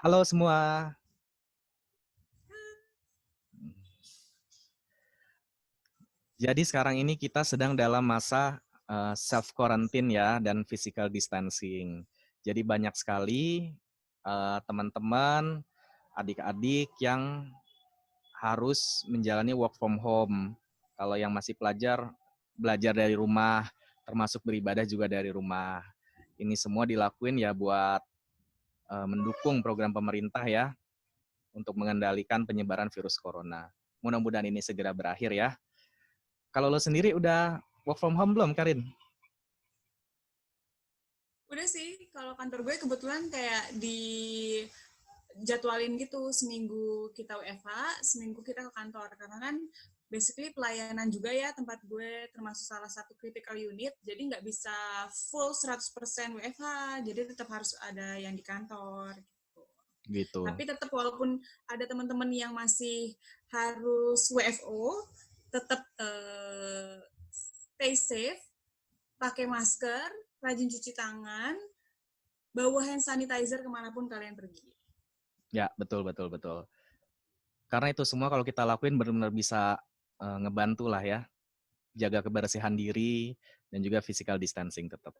Halo semua. Jadi sekarang ini kita sedang dalam masa self quarantine ya dan physical distancing. Jadi banyak sekali teman-teman, adik-adik yang harus menjalani work from home. Kalau yang masih pelajar, belajar dari rumah, termasuk beribadah juga dari rumah. Ini semua dilakuin ya buat mendukung program pemerintah ya untuk mengendalikan penyebaran virus corona. Mudah-mudahan ini segera berakhir ya. Kalau lo sendiri udah work from home belum, Karin? Udah sih, kalau kantor gue kebetulan kayak dijadwalin gitu, seminggu kita WFH, seminggu kita ke kantor. Karena kan basically pelayanan juga ya tempat gue, termasuk salah satu critical unit, jadi nggak bisa full 100% WFH, jadi tetap harus ada yang di kantor. Gitu. Gitu. Tapi tetap walaupun ada teman-teman yang masih harus WFO, tetap stay safe, pakai masker, rajin cuci tangan, bawa hand sanitizer kemanapun kalian pergi. Ya, betul, betul, betul. Karena itu semua kalau kita lakuin benar-benar bisa ngebantu lah ya. Jaga kebersihan diri dan juga physical distancing tetap.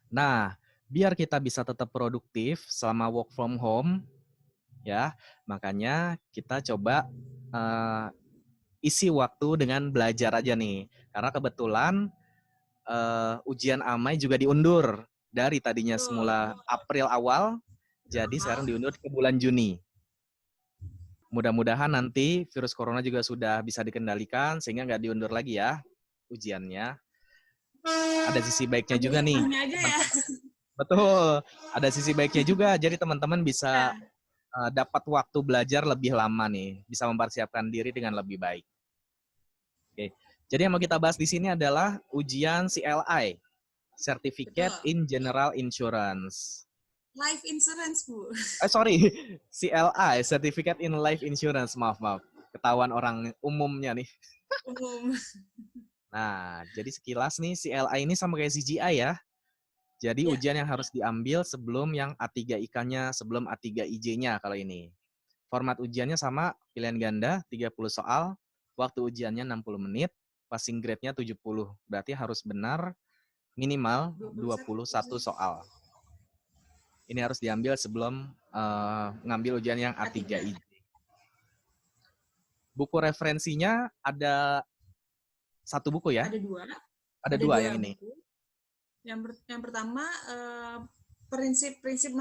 Nah, biar kita bisa tetap produktif selama work from home, ya, makanya kita coba isi waktu dengan belajar aja nih. Karena kebetulan ujian AMAI juga diundur dari tadinya semula April awal, jadi sekarang diundur ke bulan Juni. Mudah-mudahan nanti virus corona juga sudah bisa dikendalikan sehingga nggak diundur lagi ya ujiannya. Ada sisi baiknya Ada juga nih, hikmahnya aja ya. teman-teman. Betul, ada sisi baiknya juga. Jadi teman-teman bisa Nah, dapat waktu belajar lebih lama nih, bisa mempersiapkan diri dengan lebih baik. Oke. Jadi yang mau kita bahas di sini adalah ujian CLI, Certificate betul. in General Insurance. Life insurance, Bu. Sorry, CLI, Certificate in Life Insurance. Maaf, maaf. Ketahuan orang umumnya nih. Umum. Nah, jadi sekilas nih CLI ini sama kayak CGI ya. Jadi Ya, ujian yang harus diambil sebelum yang A3IK-nya, sebelum A3IJ-nya kalau ini. Format ujiannya sama, pilihan ganda 30 soal, waktu ujiannya 60 menit, passing grade-nya 70. Berarti harus benar minimal 21. 21 soal. Ini harus diambil sebelum ngambil ujian yang A3. A3IJ. Buku referensinya ada satu buku ya? Ada dua. Ada Ada dua dua yang ini. buku. Yang pertama prinsip-prinsip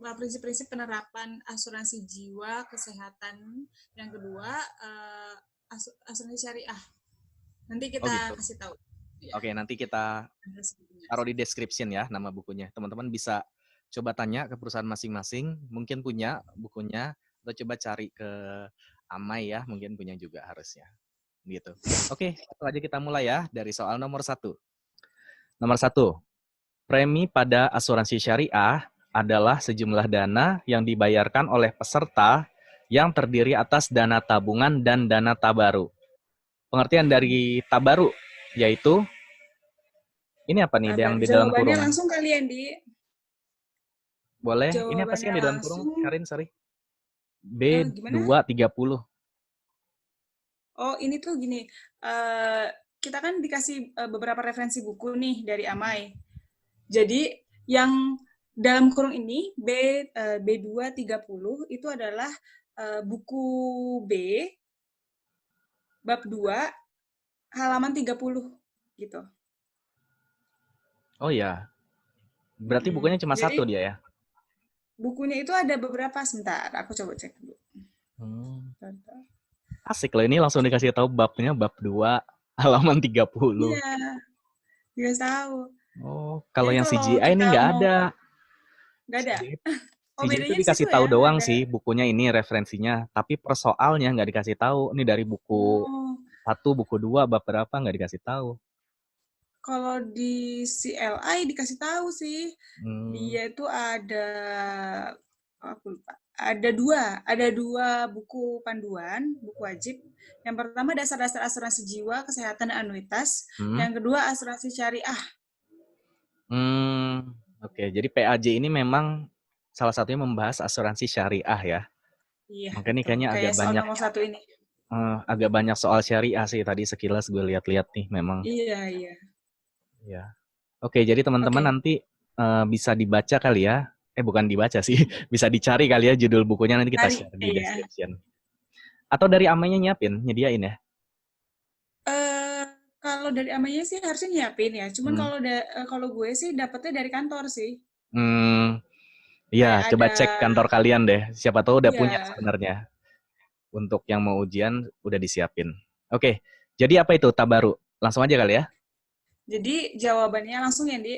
prinsip-prinsip penerapan asuransi jiwa kesehatan. Yang kedua asuransi syariah. Nanti Oh kita gitu. kasih tahu. Ya, Oke, nanti kita taruh di description ya nama bukunya. Teman-teman bisa coba tanya ke perusahaan masing-masing, mungkin punya bukunya, atau coba cari ke Amai ya, mungkin punya juga harusnya. Gitu. Oke, langsung aja kita mulai ya dari soal nomor 1. Nomor 1, premi pada asuransi syariah adalah sejumlah dana yang dibayarkan oleh peserta yang terdiri atas dana tabungan dan dana tabaru. Pengertian dari tabaru yaitu ini apa nih yang Kabar. di dalam Jawabannya kurung? langsung kalian di Boleh. Ini apa sih jawabannya yang di dalam kurung? langsung. Karin, sorry. Gimana? B230. Oh, ini tuh gini. eh kita kan dikasih beberapa referensi buku nih dari Amai. Jadi yang dalam kurung ini B230 itu adalah buku B bab 2 halaman 30 gitu. Oh ya, berarti bukunya cuma Jadi satu dia ya? bukunya itu ada beberapa, sebentar aku coba cek dulu. Hmm. Asik loh, ini langsung dikasih tahu babnya bab 2 halaman 30. Iya, dia tahu. Oh, kalau Jadi yang kalau CGI ini kita nggak mau ada. nggak ada. CGI, Oh, CGI itu bedanya di dikasih situ tahu ya, doang ada. sih bukunya ini referensinya, tapi per soalnya nggak dikasih tahu. Ini dari buku Oh, 1, buku 2, bab berapa nggak dikasih tahu. kalau di CLI dikasih tahu sih. Hmm. Dia itu ada, oh, aku lupa. Ada dua buku panduan, buku wajib. Yang pertama dasar-dasar asuransi jiwa, kesehatan dan anuitas. Hmm. Yang kedua asuransi syariah. Hmm. Oke, jadi PAJ ini memang salah satunya membahas asuransi syariah ya. Iya, Makanya ini betul. kayaknya Kayak soal nomor satu ini. agak banyak soal syariah sih tadi sekilas gue lihat-lihat nih memang. Iya, iya. Ya. Oke, jadi teman-teman Oke. nanti bisa dibaca kali ya. Bukan dibaca sih, bisa dicari kali ya judul bukunya nanti kita Cari, share di iya. description. Atau dari amanya nyiapin, nyediain ya. Eh, kalau dari amanya sih harusnya nyiapin ya. Cuman Hmm. kalau gue sih dapetnya dari kantor sih. Iya, Kayak coba ada, cek kantor kalian deh. Siapa tahu udah punya iya. sebenarnya. Untuk yang mau ujian udah disiapin. Oke, jadi apa itu tabaru? Langsung aja kali ya. Jadi jawabannya langsung ya, Di.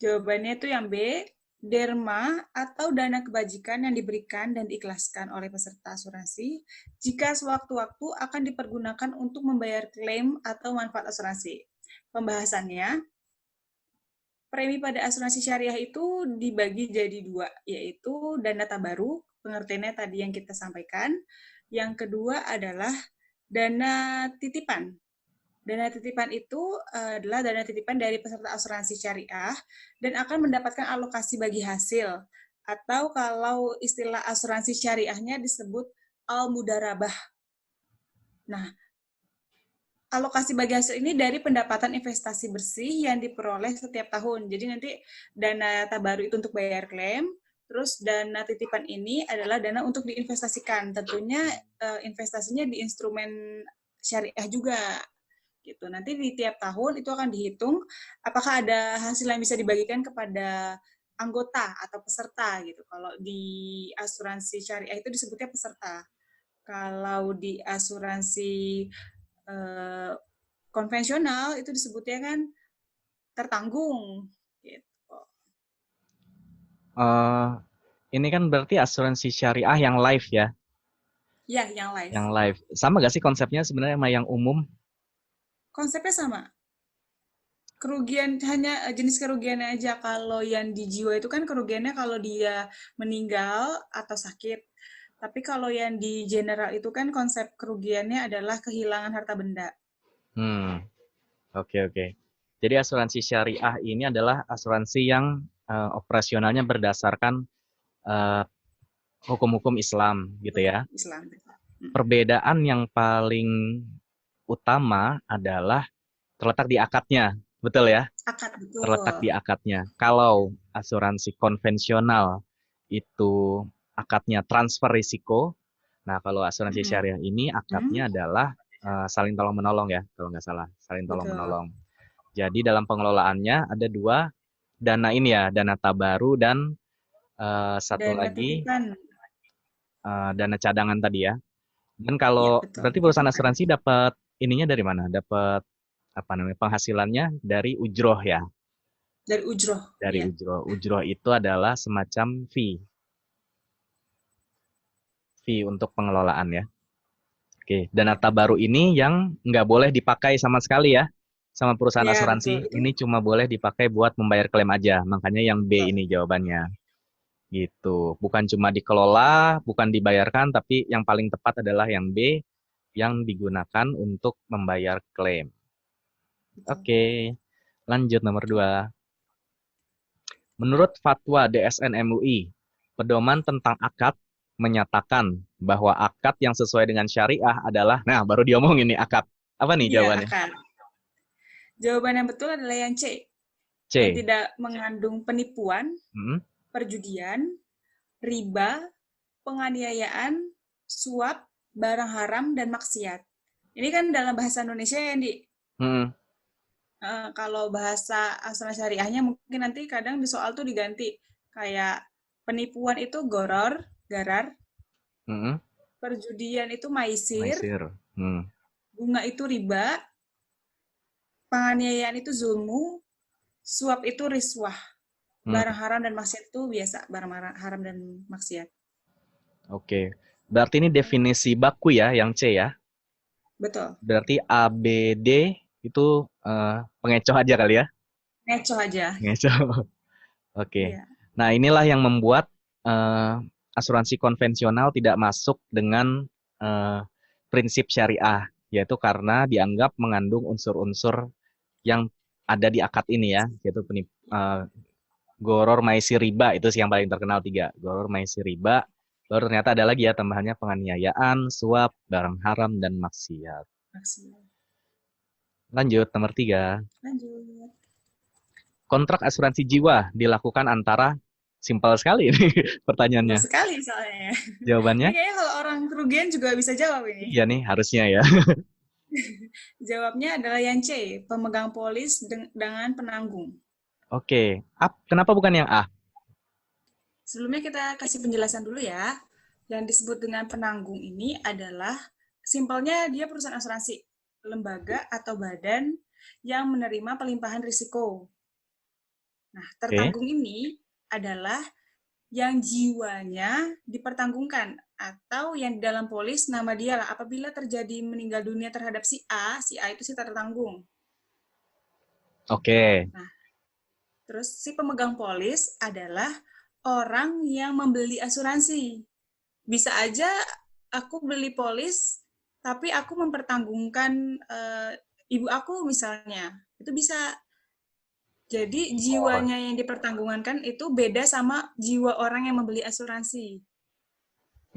Jawabannya itu yang B, derma atau dana kebajikan yang diberikan dan diikhlaskan oleh peserta asuransi jika sewaktu-waktu akan dipergunakan untuk membayar klaim atau manfaat asuransi. Pembahasannya, premi pada asuransi syariah itu dibagi jadi dua, yaitu dana tabaru, pengertiannya tadi yang kita sampaikan. Yang kedua adalah dana titipan. Dana titipan itu adalah dana titipan dari peserta asuransi syariah dan akan mendapatkan alokasi bagi hasil. Atau kalau istilah asuransi syariahnya disebut al-mudarabah. Nah, alokasi bagi hasil ini dari pendapatan investasi bersih yang diperoleh setiap tahun. Jadi nanti dana tabaru itu untuk bayar klaim, terus dana titipan ini adalah dana untuk diinvestasikan. Tentunya investasinya di instrumen syariah juga gitu. Nanti di tiap tahun itu akan dihitung apakah ada hasil yang bisa dibagikan kepada anggota atau peserta gitu. Kalau di asuransi syariah itu disebutnya peserta. Kalau di asuransi eh, konvensional itu disebutnya kan tertanggung gitu. Eh, ini kan berarti asuransi syariah yang live ya, Ya, yang live. yang live. Sama gak sih konsepnya sebenarnya sama yang umum? Konsepnya sama. Kerugian hanya jenis kerugiannya aja. Kalau yang di jiwa itu kan kerugiannya kalau dia meninggal atau sakit. Tapi kalau yang di general itu kan konsep kerugiannya adalah kehilangan harta benda. Hmm, oke oke. Jadi asuransi syariah ini adalah asuransi yang operasionalnya berdasarkan eh, hukum-hukum Islam gitu Hukum ya. Islam. Perbedaan yang paling utama adalah terletak di akadnya, betul ya? Akad Terletak betul. di akadnya. Kalau asuransi konvensional itu akadnya transfer risiko, nah kalau asuransi Mm-mm. syariah ini akadnya adalah saling tolong menolong ya, kalau nggak salah, saling tolong Betul. menolong. Jadi dalam pengelolaannya ada dua dana ini ya, dana tabaru dan satu Dan lagi titipan. dana cadangan tadi ya. Dan Ya, kalau betul. berarti perusahaan Titipan. asuransi dapat ininya dari mana? Dapat apa namanya penghasilannya dari ujroh ya, Dari ujroh. dari Ya. ujroh. Ujroh itu adalah semacam fee untuk pengelolaan ya. Oke, dana Ya, tabaru ini yang nggak boleh dipakai sama sekali ya sama perusahaan ya betul. asuransi. Itu Ini cuma boleh dipakai buat membayar klaim aja. Makanya yang B betul. ini jawabannya. Gitu. Bukan cuma dikelola, bukan dibayarkan, tapi yang paling tepat adalah yang B yang digunakan untuk membayar klaim. Betul. Oke, lanjut nomor Oke. 2. Menurut fatwa DSN MUI, pedoman tentang akad menyatakan bahwa akad yang sesuai dengan syariah adalah, nah baru diomongin nih akad. Apa nih Iya, jawabannya? akad. Jawaban yang betul adalah yang C, yang C. tidak mengandung penipuan, Hmm? perjudian, riba, penganiayaan, suap, barang haram, dan maksiat. Ini kan dalam bahasa Indonesia ya, Di. Hmm. Kalau bahasa asuransi syariahnya mungkin nanti kadang di soal tuh diganti. Kayak penipuan itu goror, garar, Hmm. perjudian itu maisir, Maisir. Hmm. bunga itu riba, penganiayaan itu zulmu, suap itu riswah. Hmm. Barang haram dan maksiat itu biasa, barang haram dan maksiat. Oke. Berarti ini definisi baku ya, yang C ya. Betul. Berarti A, B, D itu pengecoh aja kali ya. Ngecoh aja. Pengecoh. Oke. Iya. Nah, inilah yang membuat eh, asuransi konvensional tidak masuk dengan eh, prinsip syariah, yaitu karena dianggap mengandung unsur-unsur yang ada di akad ini ya, yaitu Goror maisi riba itu sih yang paling terkenal tiga. Goror maisi riba. Lalu ternyata ada lagi ya tambahannya penganiayaan, suap, barang haram dan maksiat. Maksimal. Lanjut nomor 3. Lanjut. Kontrak asuransi jiwa dilakukan antara simpel sekali ini Simpel pertanyaannya. sekali soalnya. Ini Jawabannya? kayaknya kalau orang kerugian juga bisa jawab ini. Iya nih harusnya ya. Jawabnya adalah yang C, pemegang polis dengan penanggung. Oke. Kenapa bukan yang A? Sebelumnya kita kasih penjelasan dulu ya. Yang disebut dengan penanggung ini adalah simpelnya dia perusahaan asuransi, lembaga atau badan yang menerima pelimpahan risiko. Nah, Oke. tertanggung ini adalah yang jiwanya dipertanggungkan atau yang di dalam polis nama dia lah. Apabila terjadi meninggal dunia terhadap si A itu si tertanggung. Oke. Nah, terus si pemegang polis adalah orang yang membeli asuransi. Bisa aja aku beli polis, tapi aku mempertanggungkan ibu aku misalnya. Itu bisa. Jadi Oh, jiwanya yang dipertanggungkan itu beda sama jiwa orang yang membeli asuransi.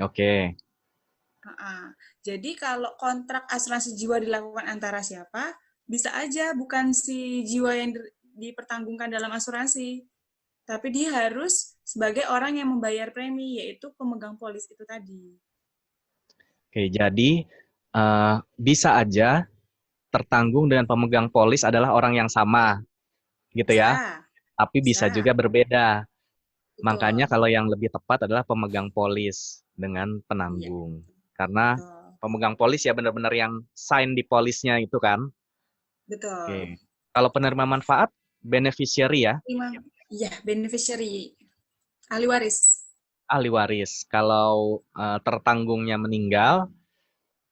oke. Jadi kalau kontrak asuransi jiwa dilakukan antara siapa, bisa aja bukan si jiwa yang dipertanggungkan dalam asuransi, tapi dia harus sebagai orang yang membayar premi, yaitu pemegang polis itu tadi. Oke, jadi bisa aja tertanggung dengan pemegang polis adalah orang yang sama, gitu ya. Bisa, Tapi bisa bisa, juga berbeda. Makanya betul. kalau yang lebih tepat adalah pemegang polis dengan Iya, penanggung. Karena betul. pemegang polis ya benar-benar yang sign di polisnya itu kan. Betul. Oke. Kalau penerima manfaat, beneficiary ya, Iya, beneficiary, ahli waris. ahli waris. Kalau tertanggungnya meninggal,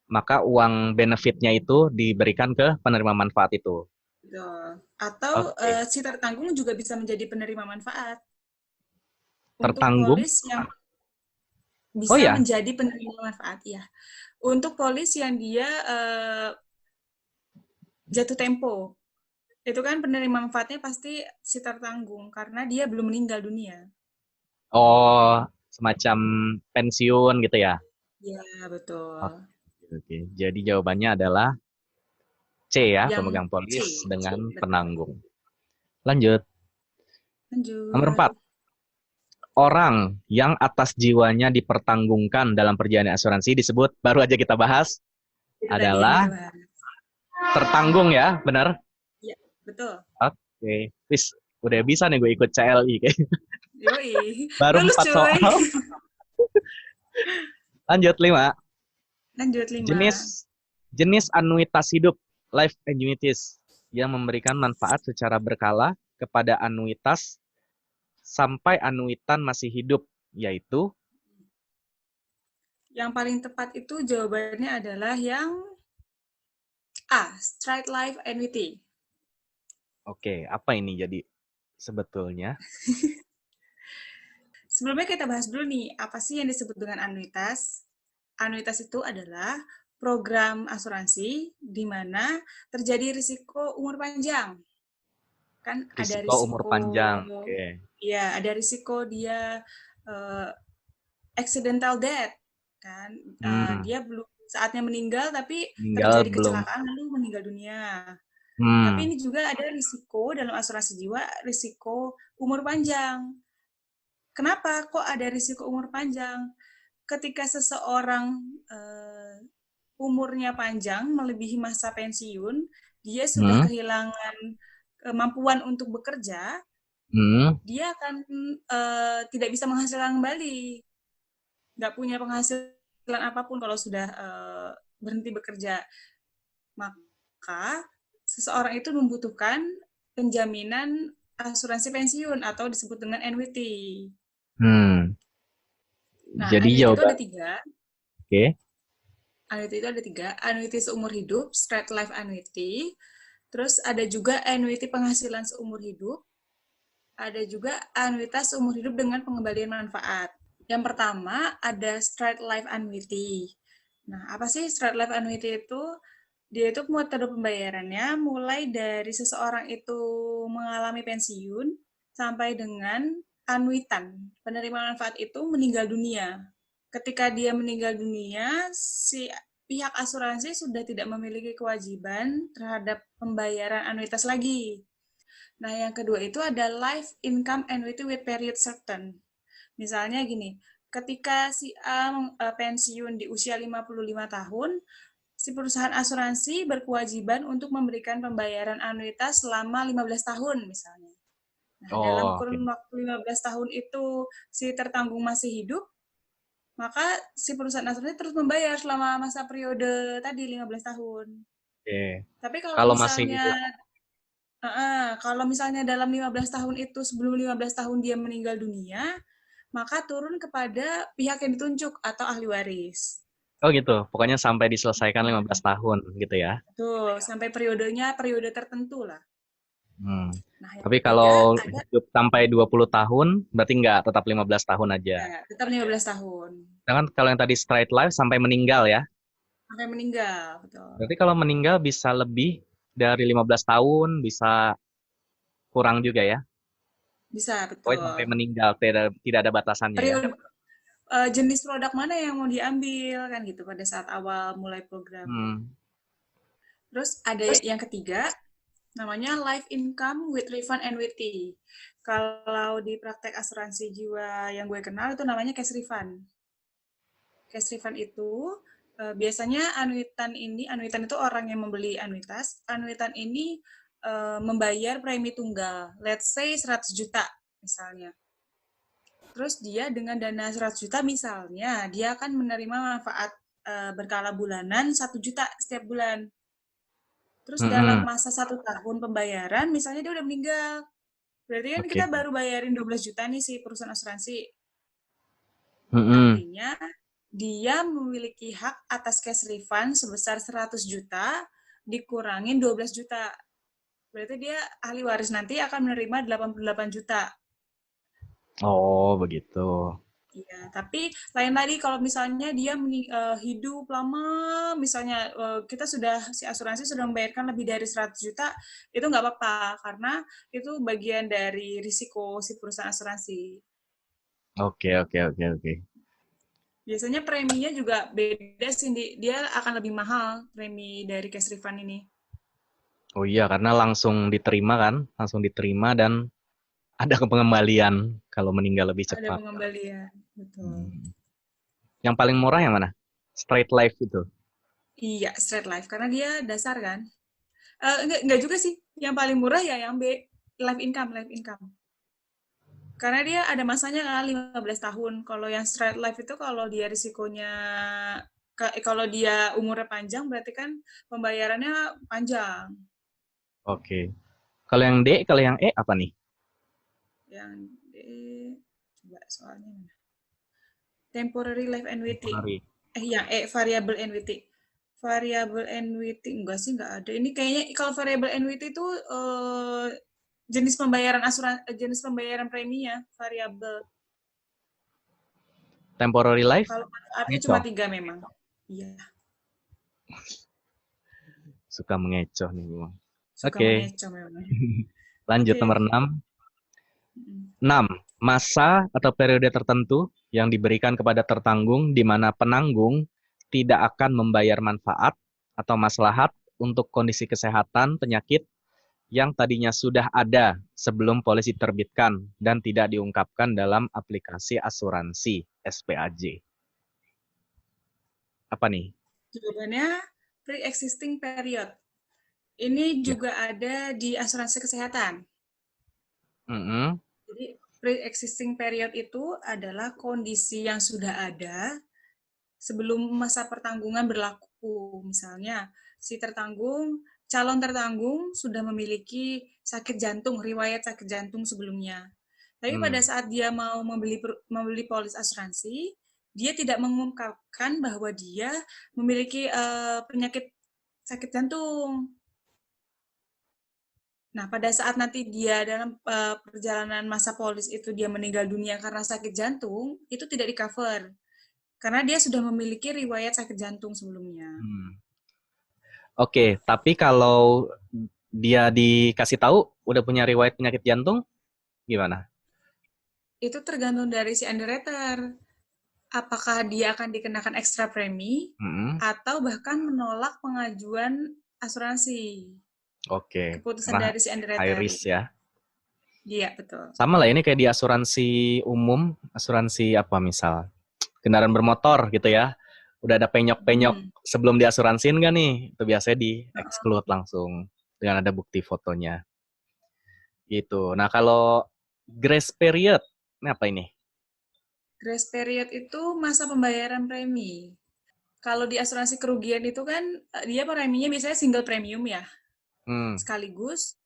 maka uang benefitnya itu diberikan ke penerima manfaat itu. Betul. Atau Oke. si tertanggung juga bisa menjadi penerima manfaat. Untuk Tertanggung. polis yang Oh bisa ya, menjadi penerima manfaat, ya. Untuk polis yang dia jatuh tempo, itu kan penerima manfaatnya pasti si tertanggung karena dia belum meninggal dunia. oh semacam pensiun gitu ya. Ya, Oke, betul. oke. Jadi jawabannya adalah C ya, Yang pemegang C, polis C, dengan betul. penanggung. Lanjut. Nomor Lanjut. 4. Orang yang atas jiwanya dipertanggungkan dalam perjanjian asuransi disebut, baru aja kita bahas, Itu tadi yang kita adalah bahas. tertanggung ya, benar? Ya, betul. Oke. Wis, udah bisa nih gue ikut CLI kayaknya. Yoi. Baru Lulus 4 cuy. soal. Lanjut 5. Lanjut 5. Jenis jenis anuitas hidup, life annuities, yang memberikan manfaat secara berkala kepada anuitas sampai anuitan masih hidup, yaitu Yang paling tepat itu jawabannya adalah yang A, Straight Life Annuity. oke, apa ini jadi sebetulnya? Sebelumnya kita bahas dulu nih, apa sih yang disebut dengan anuitas? Anuitas itu adalah program asuransi di mana terjadi risiko umur panjang. Kan ada Risiko umur risiko, panjang. Oke. ya ada risiko dia uh, accidental death, kan? Hmm, Dia belum saatnya meninggal tapi tinggal terjadi belum. kecelakaan lalu meninggal dunia. Tapi Hmm, ini juga ada risiko dalam asuransi jiwa, risiko umur panjang. Kenapa kok ada risiko umur panjang? Ketika seseorang umurnya panjang, melebihi masa pensiun, dia sudah hmm, kehilangan kemampuan untuk bekerja, hmm, dia akan tidak bisa menghasilkan kembali. Nggak punya penghasilan apapun kalau sudah berhenti bekerja. Maka seseorang itu membutuhkan penjaminan asuransi pensiun atau disebut dengan annuity. hmm. Nah, Jadi annuity itu ada jawaban, tiga. oke. Annuity itu ada tiga. Annuity seumur hidup, straight life annuity. Terus ada juga annuity penghasilan seumur hidup. Ada juga anuitas seumur hidup dengan pengembalian manfaat. Yang pertama ada straight life annuity. Nah, apa sih straight life annuity itu? Dia itu metode pembayarannya mulai dari seseorang itu mengalami pensiun sampai dengan anuitan. Penerima manfaat itu meninggal dunia. Ketika dia meninggal dunia, si pihak asuransi sudah tidak memiliki kewajiban terhadap pembayaran anuitas lagi. Nah, yang kedua itu ada life income annuity with period certain. Misalnya gini, ketika si A pensiun di usia 55 tahun, si perusahaan asuransi berkewajiban untuk memberikan pembayaran anuitas selama 15 tahun misalnya. Nah, dalam Oh, oke. kurun waktu 15 tahun itu si tertanggung masih hidup, maka si perusahaan asuransi terus membayar selama masa periode tadi 15 tahun. Oke. Tapi Kalau masih kalau misalnya dalam 15 tahun itu sebelum 15 tahun dia meninggal dunia, maka turun kepada pihak yang ditunjuk atau ahli waris. oh gitu, pokoknya sampai diselesaikan 15 tahun gitu ya. Tuh, sampai periodenya periode tertentu lah. Hmm. Nah, yang Tapi ketiga kalau ada hidup sampai 20 tahun, berarti nggak tetap 15 tahun aja. ya, tetap 15 tahun Sedangkan kalau yang tadi straight life sampai meninggal ya. sampai meninggal, betul. Berarti kalau meninggal bisa lebih dari 15 tahun, bisa kurang juga ya. Bisa, Pokoknya sampai betul. meninggal, tidak ada batasannya ya. Periode jenis produk mana yang mau diambil kan gitu pada saat awal mulai program. Hmm. Terus ada yang ketiga namanya life income with refund annuity. Kalau di praktek asuransi jiwa yang gue kenal itu namanya cash refund. Cash refund itu biasanya anuitan itu orang yang membeli anuitas. Anuitan ini membayar premi tunggal, let's say 100 juta misalnya. Terus dia dengan dana 100 juta misalnya, dia akan menerima manfaat berkala bulanan 1 juta setiap bulan. Terus dalam Mm-mm. masa 1 tahun pembayaran, misalnya dia udah meninggal. Berarti kan kita Oke. baru bayarin 12 juta nih si perusahaan asuransi. Mm-mm. Artinya dia memiliki hak atas cash refund sebesar 100 juta dikurangin 12 juta. Berarti dia ahli waris nanti akan menerima 88 juta. Oh, begitu. Iya, tapi lain lagi kalau misalnya dia hidup lama, misalnya kita sudah si asuransi sudah membayarkan lebih dari 100 juta, itu nggak apa-apa karena itu bagian dari risiko si perusahaan asuransi. Oke, oke, oke, oke. Biasanya preminya juga beda sih, dia akan lebih mahal premi dari cash refund ini. Oh iya, karena langsung diterima kan, langsung diterima dan ada pengembalian kalau meninggal lebih Ada cepat. pengembalian, betul. Hmm. Yang paling murah yang mana? Straight life itu. Iya, straight life karena dia dasar kan. Enggak juga sih. Yang paling murah ya yang B, life income, life income. Karena dia ada masanya kan 15 tahun. Kalau yang straight life itu kalau dia risikonya kalau dia umurnya panjang berarti kan pembayarannya panjang. Oke. Kalau yang D, kalau yang E apa nih? Yang D, coba soalnya mana? Temporary life annuity. Temporary. Yang E variable annuity. Variable annuity enggak sih, enggak ada. Ini kayaknya kalau variable annuity itu jenis pembayaran preminya variabel. Temporary life? Kalau manfaatnya cuma Ngecoh. 3 memang. Iya, Suka mengecoh nih memang. suka Oke, mengecoh memang. lanjut Oke. nomor 6. Mm. 6. Masa atau periode tertentu yang diberikan kepada tertanggung di mana penanggung tidak akan membayar manfaat atau maslahat untuk kondisi kesehatan penyakit yang tadinya sudah ada sebelum polisi terbitkan dan tidak diungkapkan dalam aplikasi asuransi SPAJ. Apa nih? Jawabannya pre-existing period. Ini Ya. juga ada di asuransi kesehatan. Mm-mm. Jadi pre-existing period itu adalah kondisi yang sudah ada sebelum masa pertanggungan berlaku. Misalnya, si calon tertanggung sudah memiliki sakit jantung, riwayat sakit jantung sebelumnya. Tapi pada Hmm. saat dia mau membeli polis asuransi, dia tidak mengungkapkan bahwa dia memiliki penyakit sakit jantung. Nah, pada saat nanti dia dalam perjalanan masa polis itu dia meninggal dunia karena sakit jantung, itu tidak di-cover. Karena dia sudah memiliki riwayat sakit jantung sebelumnya. Hmm. Oke, tapi kalau dia dikasih tahu udah punya riwayat penyakit jantung, Gimana? Itu tergantung dari si underwriter. Apakah dia akan dikenakan ekstra premi Mm-mm. atau bahkan menolak pengajuan asuransi. Oke, Keputusan karena dari si high underwriter. risk ya. Iya, betul. Sama lah ini kayak di asuransi umum, asuransi apa misal kendaraan bermotor gitu ya. Udah ada penyok-penyok Hmm. sebelum diasuransiin nggak nih? Itu biasanya di exclude langsung dengan ada bukti fotonya. Gitu. Nah kalau grace period, ini apa ini? Grace period itu masa pembayaran premi. Kalau di asuransi kerugian itu kan dia preminya biasanya single premium ya, Hmm, sekaligus.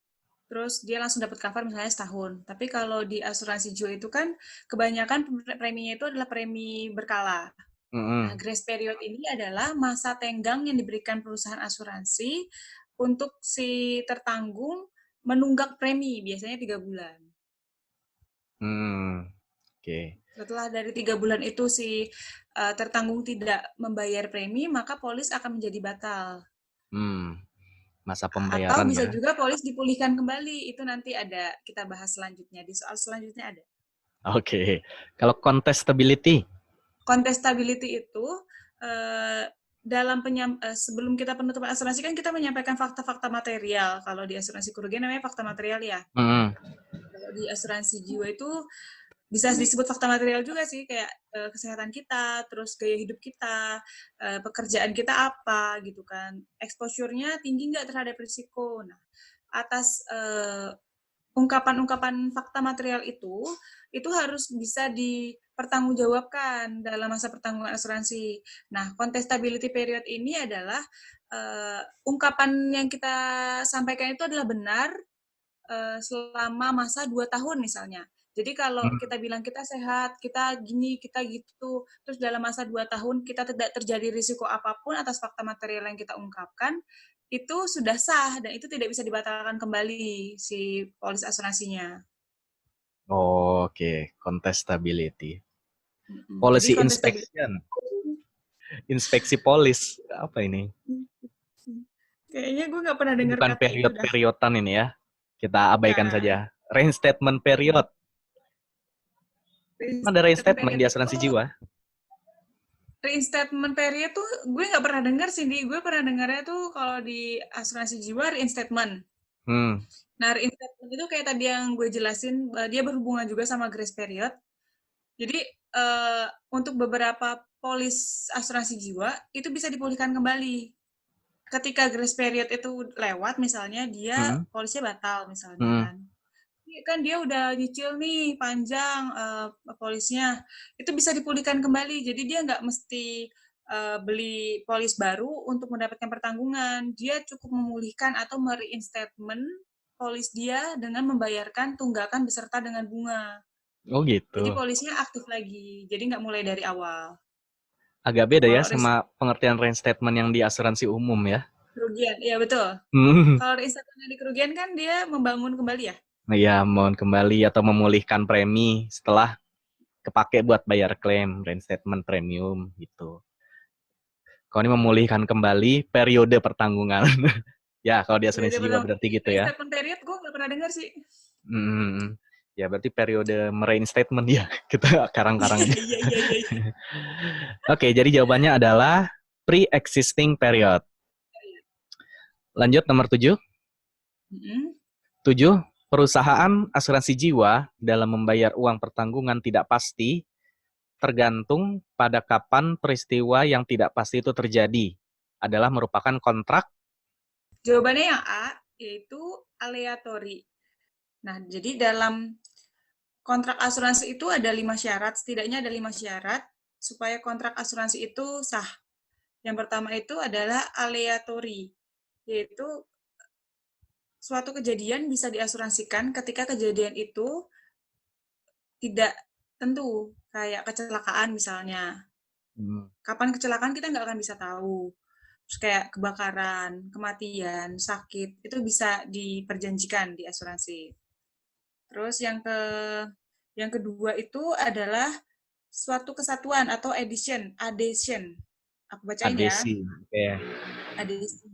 Terus dia langsung dapat cover misalnya setahun. Tapi kalau di asuransi jiwa itu kan kebanyakan preminya itu adalah premi berkala. Nah, mm-mm. grace period ini adalah masa tenggang yang diberikan perusahaan asuransi untuk si tertanggung menunggak premi, biasanya 3 bulan. Hmm, oke. Setelah dari 3 bulan itu si tertanggung tidak membayar premi, maka polis akan menjadi batal. Hmm, masa Atau pembayaran bisa ya. juga polis dipulihkan kembali. Itu nanti ada kita bahas selanjutnya. Di soal selanjutnya ada. Oke. Kalau contestability, Contestability itu dalam sebelum kita penutupan asuransi kan kita menyampaikan fakta-fakta material. Kalau di asuransi kerugian namanya fakta material ya. mm, Kalau di asuransi jiwa itu bisa disebut fakta material juga sih, kayak kesehatan kita, terus gaya hidup kita, pekerjaan kita apa gitu kan, exposure-nya tinggi nggak terhadap risiko. Nah, atas ungkapan-ungkapan fakta material itu harus bisa dipertanggungjawabkan dalam masa pertanggungan asuransi. Nah, contestability period ini adalah ungkapan yang kita sampaikan itu adalah benar selama masa 2 tahun misalnya. Jadi kalau mm. kita bilang kita sehat, kita gini, kita gitu, terus dalam masa 2 tahun kita tidak terjadi risiko apapun atas fakta material yang kita ungkapkan, itu sudah sah dan itu tidak bisa dibatalkan kembali si polis asuransinya. Oke, contestability. Jadi Policy kontestabilitas inspection, inspeksi polis, apa ini? kayaknya gue nggak pernah Ini dengar bukan kata itu dah. period-periodan ini ya. Kita abaikan Bukan. saja. Reinstatement period. Ada Reinstatement reinstatement period di itu asuransi jiwa. reinstatement period tuh gue nggak pernah dengar sih, gue pernah dengarnya tuh kalau di asuransi jiwa reinstatement. Hmm. Nah, reinstatement itu kayak tadi yang gue jelasin, dia berhubungan juga sama grace period. Jadi, untuk beberapa polis asuransi jiwa, itu bisa dipulihkan kembali. Ketika grace period itu lewat, misalnya dia Hmm. polisnya batal, misalnya Hmm. kan. Kan dia udah nyicil nih panjang polisnya, itu bisa dipulihkan kembali. Jadi dia nggak mesti beli polis baru untuk mendapatkan pertanggungan. Dia cukup memulihkan atau mereinstatement polis dia dengan membayarkan tunggakan beserta dengan bunga. Oh Jadi gitu. polisnya aktif lagi. Jadi nggak mulai dari awal. Agak Itu beda ya kalau sama pengertian reinstatement yang di asuransi umum ya. kerugian, iya betul. Hmm. Kalau reinstatement di kerugian kan dia membangun kembali ya. Ya, mohon kembali atau memulihkan premi setelah kepake buat bayar klaim, reinstatement premium gitu. Kalau ini memulihkan kembali periode pertanggungan. Ya, kalau di asuransi jiwa berarti gitu ya. Reinstatement period gue nggak pernah dengar sih. Hmm. Ya, berarti periode mereinstatement ya. Kita karang-karang aja. Iya, iya, iya, iya. Oke, jadi jawabannya adalah pre-existing period. Lanjut nomor 7. Mm-mm. 7. Perusahaan asuransi jiwa dalam membayar uang pertanggungan tidak pasti tergantung pada kapan peristiwa yang tidak pasti itu terjadi. Adalah merupakan kontrak. Jawabannya yang A, yaitu aleatori. Nah, jadi dalam kontrak asuransi itu ada 5 syarat, setidaknya ada 5 syarat supaya kontrak asuransi itu sah. Yang pertama itu adalah aleatori, yaitu suatu kejadian bisa diasuransikan ketika kejadian itu tidak tentu, kayak kecelakaan misalnya. Kapan kecelakaan kita nggak akan bisa tahu. Terus kayak kebakaran, kematian, sakit, itu bisa diperjanjikan di asuransi. Terus yang kedua itu adalah suatu kesatuan atau adhesion. Aku bacain ya. Adesi. Oke. Adhesi.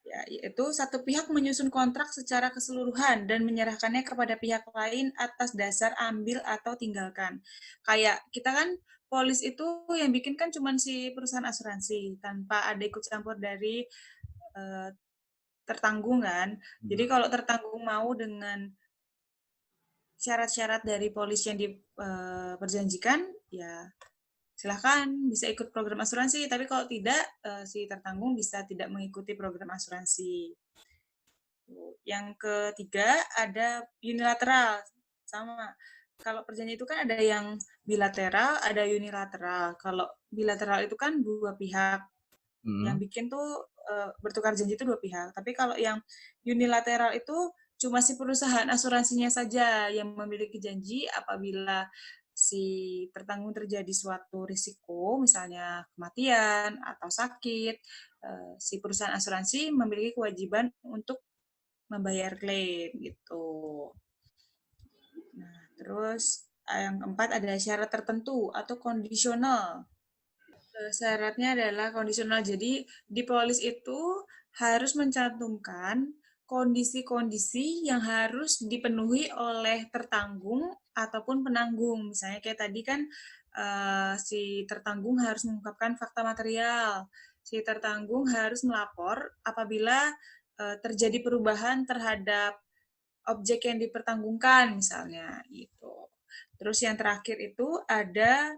Ya, yaitu satu pihak menyusun kontrak secara keseluruhan dan menyerahkannya kepada pihak lain atas dasar ambil atau tinggalkan. Kayak kita kan polis itu yang bikin kan cuma si perusahaan asuransi tanpa ada ikut campur dari uh, tertanggung kan. Jadi kalau tertanggung mau dengan syarat-syarat dari polis yang diperjanjikan, ya silahkan bisa ikut program asuransi. Tapi kalau tidak, si tertanggung bisa tidak mengikuti program asuransi. Yang ketiga ada unilateral, sama. Kalau perjanjian itu kan ada yang bilateral, ada unilateral. Kalau bilateral itu kan dua pihak. Yang bikin tuh bertukar janji itu dua pihak. Tapi kalau yang unilateral itu cuma si perusahaan asuransinya saja yang memiliki janji apabila si tertanggung terjadi suatu risiko, misalnya kematian atau sakit, si perusahaan asuransi memiliki kewajiban untuk membayar klaim gitu. Nah, terus yang keempat ada syarat tertentu atau kondisional. Syaratnya adalah kondisional. Jadi di polis itu harus mencantumkan kondisi-kondisi yang harus dipenuhi oleh tertanggung ataupun penanggung. Misalnya kayak tadi kan si tertanggung harus mengungkapkan fakta material. Si tertanggung harus melapor apabila terjadi perubahan terhadap objek yang dipertanggungkan misalnya gitu. Terus yang terakhir itu ada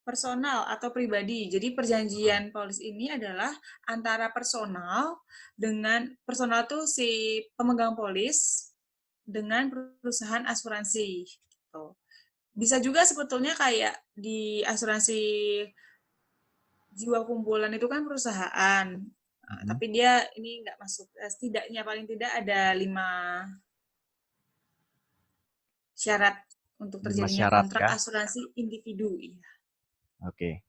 personal atau pribadi. Jadi perjanjian polis ini adalah antara personal dengan personal tuh si pemegang polis dengan perusahaan asuransi gitu. Bisa juga sebetulnya kayak di asuransi jiwa kumpulan itu kan perusahaan. Tapi dia ini nggak masuk. Setidaknya paling tidak ada 5 syarat untuk 5 terjadinya syarat kontrak ya. asuransi individu. Iya. Oke.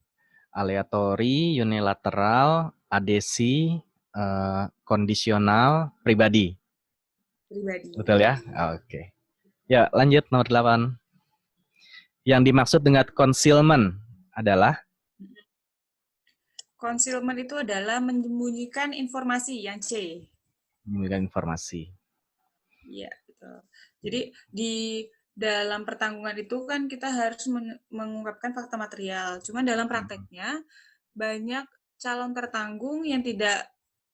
Aleatori, unilateral, adesi, kondisional, pribadi. Pribadi. Betul ya? Oke. Ya, lanjut nomor 8. Yang dimaksud dengan concealment adalah Concealment itu adalah menyembunyikan informasi yang C. menyembunyikan informasi. Iya, betul. Jadi di dalam pertanggungan itu kan kita harus mengungkapkan fakta material. Cuma dalam prakteknya banyak calon tertanggung yang tidak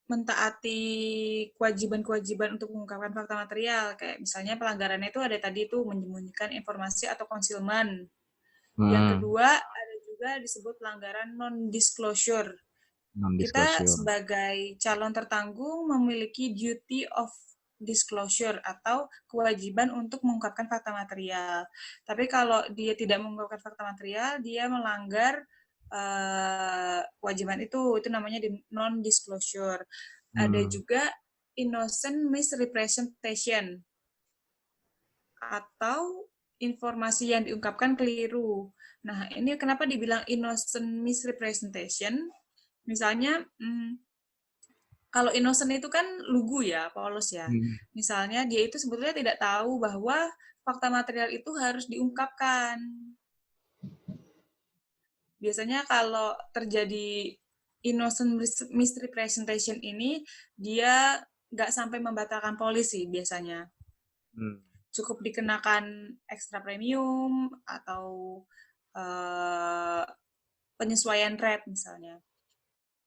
mentaati kewajiban-kewajiban untuk mengungkapkan fakta material. Kayak misalnya pelanggarannya itu ada tadi itu menyembunyikan informasi atau concealment. Yang kedua ada juga disebut pelanggaran non-disclosure. Kita sebagai calon tertanggung memiliki duty of disclosure atau kewajiban untuk mengungkapkan fakta material. Tapi kalau dia tidak mengungkapkan fakta material, dia melanggar kewajiban itu namanya non-disclosure. Ada juga innocent misrepresentation atau informasi yang diungkapkan keliru. Nah, ini kenapa dibilang innocent misrepresentation? Misalnya, kalau innocent itu kan lugu ya, polos ya. Misalnya dia itu sebetulnya tidak tahu bahwa fakta material itu harus diungkapkan. Biasanya kalau terjadi innocent misrepresentation ini, dia nggak sampai membatalkan polisi biasanya. Cukup dikenakan ekstra premium atau penyesuaian rate misalnya.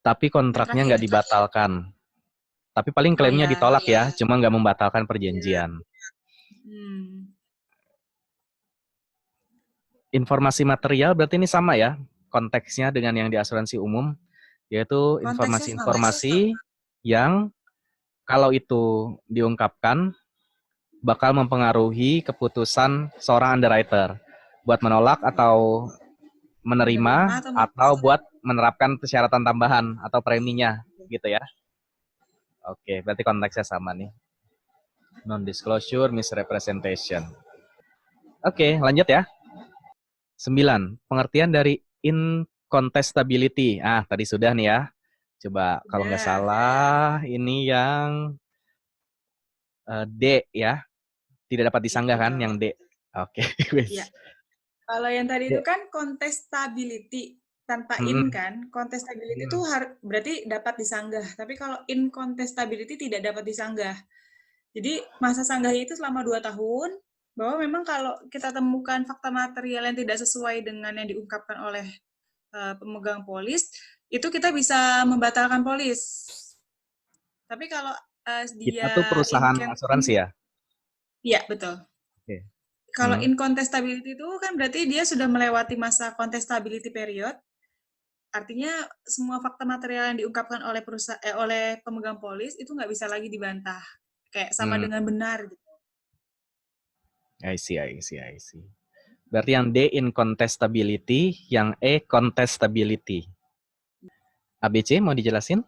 Tapi kontraknya nggak dibatalkan. Tapi paling klaimnya ditolak ya, cuma nggak membatalkan perjanjian. Informasi material berarti ini sama ya, konteksnya dengan yang di asuransi umum, yaitu informasi-informasi yang kalau itu diungkapkan bakal mempengaruhi keputusan seorang underwriter buat menolak atau menerima atau buat menerapkan persyaratan tambahan atau preminya gitu ya. Oke, berarti konteksnya sama nih. Non-disclosure, misrepresentation. Oke, lanjut ya. 9. Pengertian dari incontestability. Tadi sudah nih ya. Coba kalau nggak salah ini yang D ya. Tidak dapat disanggah kan yang D. Oke. Ya. Kalau yang tadi itu kan contestability. tanpa in Mm-mm. kan, contestability itu Mm. berarti dapat disanggah. Tapi kalau incontestability tidak dapat disanggah. Jadi masa sanggahnya itu selama 2 tahun, bahwa memang kalau kita temukan fakta material yang tidak sesuai dengan yang diungkapkan oleh pemegang polis, itu kita bisa membatalkan polis. Tapi kalau Kita tuh dia perusahaan asuransi ya? iya betul. Oke. Kalau Hmm. incontestability itu kan berarti dia sudah melewati masa contestability period. Artinya semua fakta material yang diungkapkan oleh oleh pemegang polis itu nggak bisa lagi dibantah. Kayak sama Hmm. dengan benar gitu. I see, I see, I see. Berarti yang D incontestability, yang E contestability. ABC mau dijelasin?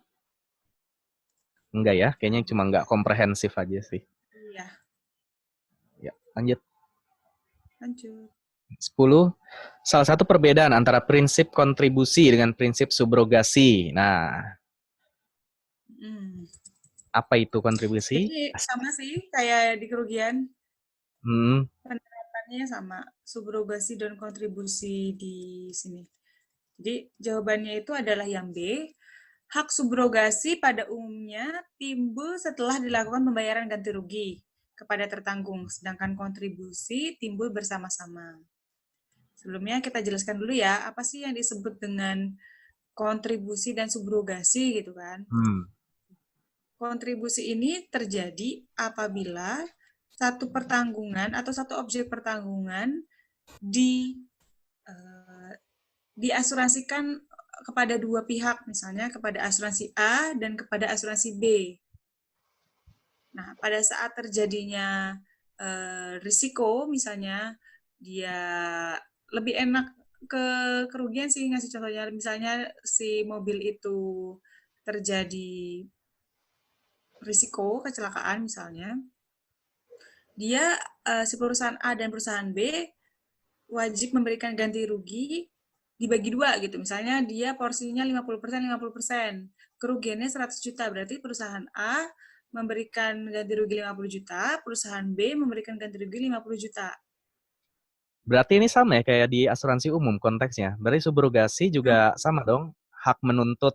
Enggak ya, kayaknya cuma nggak komprehensif aja sih. Iya, Ya, lanjut. lanjut. 10. Salah satu perbedaan antara prinsip kontribusi dengan prinsip subrogasi. Nah, Hmm. apa itu kontribusi? Jadi sama sih kayak di kerugian, Hmm, penerapannya sama, subrogasi dan kontribusi di sini. Jadi jawabannya itu adalah yang B. Hak subrogasi pada umumnya timbul setelah dilakukan pembayaran ganti rugi kepada tertanggung, sedangkan kontribusi timbul bersama-sama. Sebelumnya kita jelaskan dulu ya, apa sih yang disebut dengan kontribusi dan subrogasi gitu kan. hmm. Kontribusi ini terjadi apabila satu pertanggungan atau satu objek pertanggungan di eh, diasuransikan kepada dua pihak, misalnya kepada asuransi A dan kepada asuransi B. Nah, pada saat terjadinya risiko, misalnya dia lebih enak ke kerugian sih ngasih contohnya, misalnya si mobil itu terjadi risiko kecelakaan misalnya, dia si perusahaan A dan perusahaan B wajib memberikan ganti rugi dibagi dua gitu. Misalnya dia porsinya 50%, 50%. Kerugiannya 100 juta. Berarti perusahaan A memberikan ganti rugi 50 juta, perusahaan B memberikan ganti rugi 50 juta. Berarti ini sama ya kayak di asuransi umum konteksnya. Berarti subrogasi juga sama dong, hak menuntut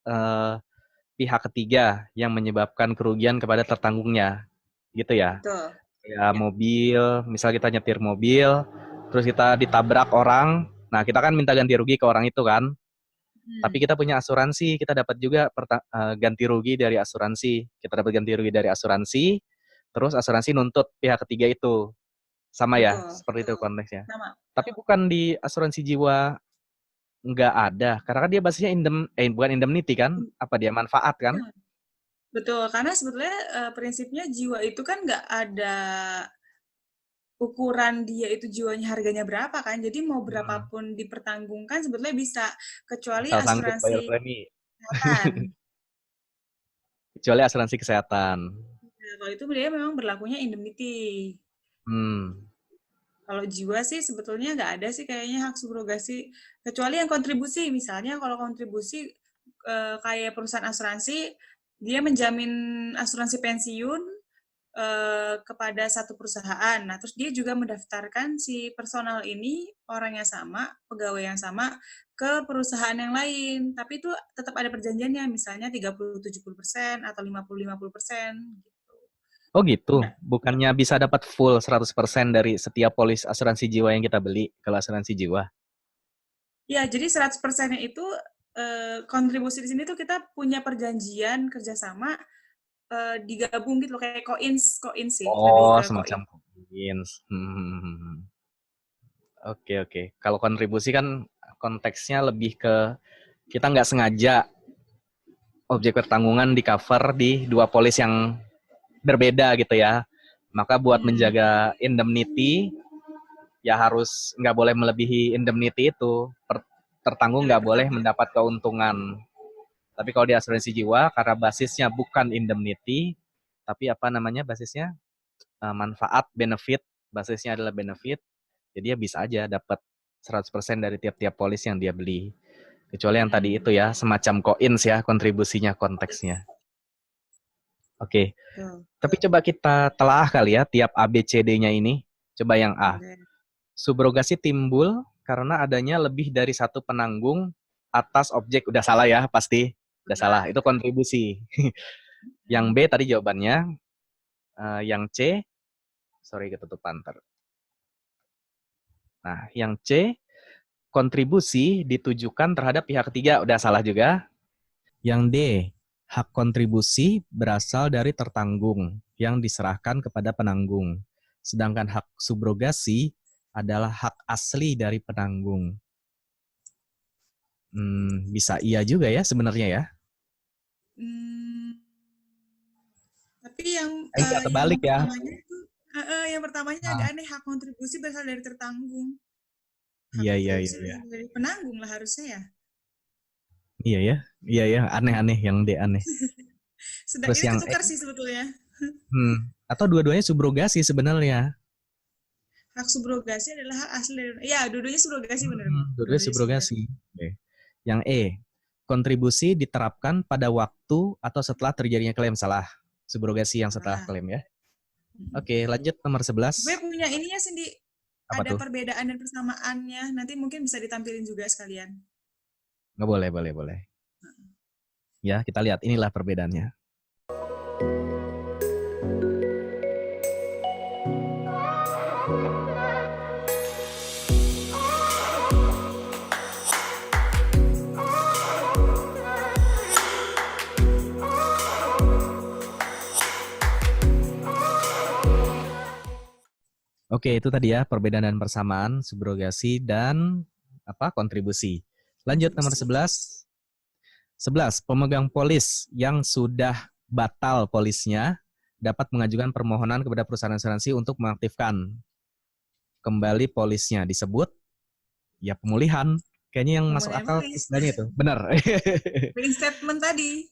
eh, pihak ketiga yang menyebabkan kerugian kepada tertanggungnya, gitu ya. Betul. Ya Ya. mobil, misal kita nyetir mobil, terus kita ditabrak orang, nah kita kan minta ganti rugi ke orang itu kan. Tapi Hmm. kita punya asuransi, kita dapat juga ganti rugi dari asuransi. Kita dapat ganti rugi dari asuransi, terus asuransi nuntut pihak ketiga itu. Sama ya, Betul. seperti itu konteksnya. Sama. Tapi bukan di asuransi jiwa nggak ada, karena kan dia basisnya bukan indemnity kan? Apa dia manfaat kan? Ya, betul. Karena sebetulnya prinsipnya jiwa itu kan nggak ada ukuran dia itu jiwanya harganya berapa kan. Jadi mau Hmm. berapapun dipertanggungkan sebetulnya bisa, kecuali Asal sanggup bayar asuransi premi. kesehatan. Kecuali asuransi kesehatan. Nah, kalau itu dia memang berlakunya indemnity. Hmm. Kalau jiwa sih sebetulnya nggak ada sih kayaknya hak subrogasi. Kecuali yang kontribusi. Misalnya kalau kontribusi kayak perusahaan asuransi, dia menjamin asuransi pensiun kepada satu perusahaan. Nah, terus dia juga mendaftarkan si personal ini, orang yang sama, pegawai yang sama, ke perusahaan yang lain. Tapi itu tetap ada perjanjiannya, misalnya 30-70% atau 50-50%. Oh gitu, Nah, bukannya bisa dapat full 100% dari setiap polis asuransi jiwa yang kita beli kalau asuransi jiwa? ya, jadi 100%-nya itu kontribusi di sini tuh kita punya perjanjian kerjasama digabung gitu loh, kayak koins sih, lebih Oh, ke semacam koin. coins. Oke, oke. Kalau kontribusi kan konteksnya lebih ke kita nggak sengaja objek pertanggungan di cover di dua polis yang berbeda gitu ya. Maka buat Hmm, menjaga indemnity ya harus nggak boleh melebihi indemnity itu. Tertanggung nilai nggak boleh pertanggungan. mendapat keuntungan. Tapi kalau di asuransi jiwa karena basisnya bukan indemnity, tapi apa namanya basisnya manfaat benefit, basisnya adalah benefit, jadi ya bisa aja dapat 100% dari tiap-tiap polis yang dia beli. Kecuali yang tadi itu Hmm, ya, semacam koins ya kontribusinya konteksnya. Oke, tuh, tapi coba kita telah kali ya tiap ABCD-nya ini. Coba yang A. boleh. Subrogasi timbul karena adanya lebih dari satu penanggung atas objek. Udah salah ya, pasti. Udah salah. Itu kontribusi. Yang B tadi jawabannya. Yang C, sorry ketutupan. Nah, yang C, kontribusi ditujukan terhadap pihak ketiga. Udah salah juga. Yang D, hak kontribusi berasal dari tertanggung yang diserahkan kepada penanggung. Sedangkan hak subrogasi adalah hak asli dari penanggung. Bisa iya juga ya sebenarnya ya. Tapi yang Enggak terbalik ya. yang pertamanya agak aneh, hak kontribusi berasal dari tertanggung. Hak Iya. kontribusi berasal dari penanggung lah harusnya ya. Iya ya, aneh-aneh yang D aneh. Sedang Terus ini yang ketukar sih sebetulnya. Atau dua-duanya subrogasi sebenarnya. Hak subrogasi adalah hak asli dari, ya dua-duanya subrogasi benar. Dua-duanya subrogasi. Yang E, kontribusi diterapkan pada waktu atau setelah terjadinya klaim. Salah. Subrogasi yang setelah klaim ya. Oke, lanjut nomor 11. Gue punya ininya Cindy. Apa Ada tuh? perbedaan dan persamaannya. Nanti mungkin bisa ditampilin juga sekalian. Nggak boleh. Ya, kita lihat. Inilah perbedaannya. Oke, itu tadi ya perbedaan dan persamaan, subrogasi dan kontribusi. Lanjut nomor 11. 11. Pemegang polis yang sudah batal polisnya dapat mengajukan permohonan kepada perusahaan asuransi untuk mengaktifkan kembali polisnya. Disebut ya pemulihan. Kayaknya yang masuk akal istilahnya itu. Benar. Reinstatement tadi.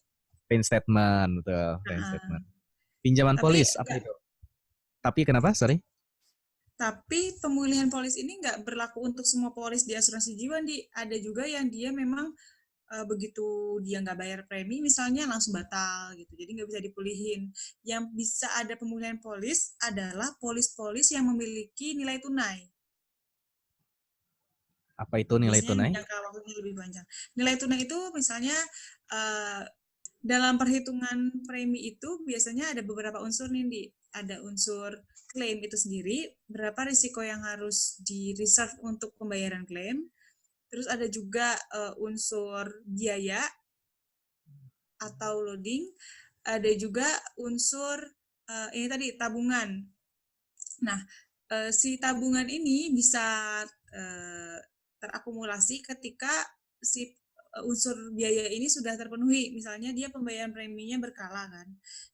Reinstatement, betul. Reinstatement. Pinjaman polis, apa itu? Tapi kenapa? Sorry. Tapi pemulihan polis ini nggak berlaku untuk semua polis di asuransi jiwa, ada juga yang dia memang begitu dia nggak bayar premi misalnya langsung batal gitu, jadi nggak bisa dipulihin. Yang bisa ada pemulihan polis adalah polis-polis yang memiliki nilai tunai. Apa itu nilai tunai? Jangka waktunya lebih panjang. Nilai tunai itu misalnya dalam perhitungan premi itu biasanya ada beberapa unsur nih, ada unsur klaim itu sendiri, berapa risiko yang harus di reserve untuk pembayaran klaim. Terus ada juga unsur biaya atau loading, ada juga unsur ini tadi tabungan. Nah, si tabungan ini bisa terakumulasi ketika si unsur biaya ini sudah terpenuhi. Misalnya dia pembayaran preminya berkala kan.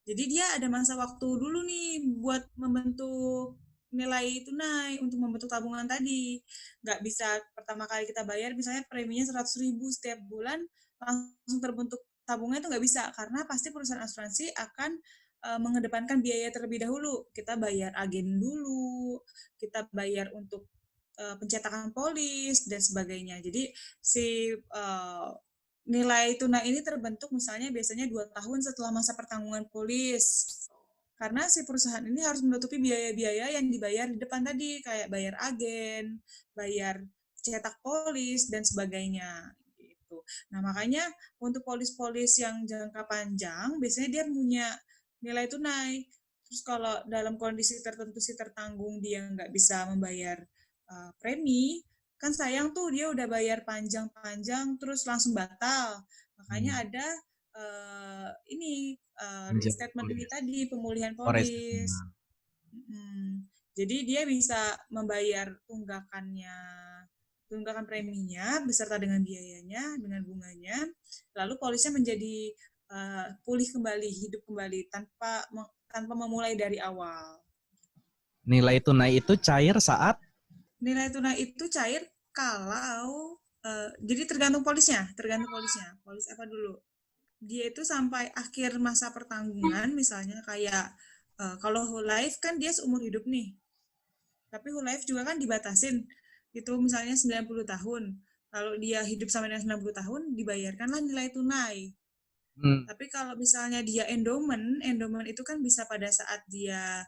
Jadi dia ada masa waktu dulu nih buat membentuk nilai tunai untuk membentuk tabungan tadi. Nggak bisa pertama kali kita bayar misalnya preminya 100.000 setiap bulan langsung terbentuk tabungan, itu nggak bisa, karena pasti perusahaan asuransi akan mengedepankan biaya terlebih dahulu. Kita bayar agen dulu, kita bayar untuk pencetakan polis dan sebagainya. Jadi si nilai tunai ini terbentuk misalnya biasanya 2 tahun setelah masa pertanggungan polis. Karena si perusahaan ini harus menutupi biaya-biaya yang dibayar di depan tadi, kayak bayar agen, bayar cetak polis dan sebagainya gitu. Nah, makanya untuk polis-polis yang jangka panjang biasanya dia punya nilai tunai. Terus kalau dalam kondisi tertentu si tertanggung dia nggak bisa membayar premi, kan sayang tuh dia udah bayar panjang-panjang terus langsung batal. Makanya ada ini reinstatement ini tadi, pemulihan polis. Jadi dia bisa membayar tunggakan preminya beserta dengan biayanya, dengan bunganya, lalu polisnya menjadi pulih kembali, hidup kembali tanpa memulai dari awal. Nilai tunai itu cair saat? Nilai tunai itu cair kalau jadi tergantung polisnya. Polis apa dulu? Dia itu sampai akhir masa pertanggungan, misalnya kayak kalau whole life kan dia seumur hidup nih. Tapi whole life juga kan dibatasin. Itu misalnya 90 tahun. Kalau dia hidup sampai dengan 90 tahun, dibayarkanlah nilai tunai. Tapi kalau misalnya dia endowment itu kan bisa pada saat dia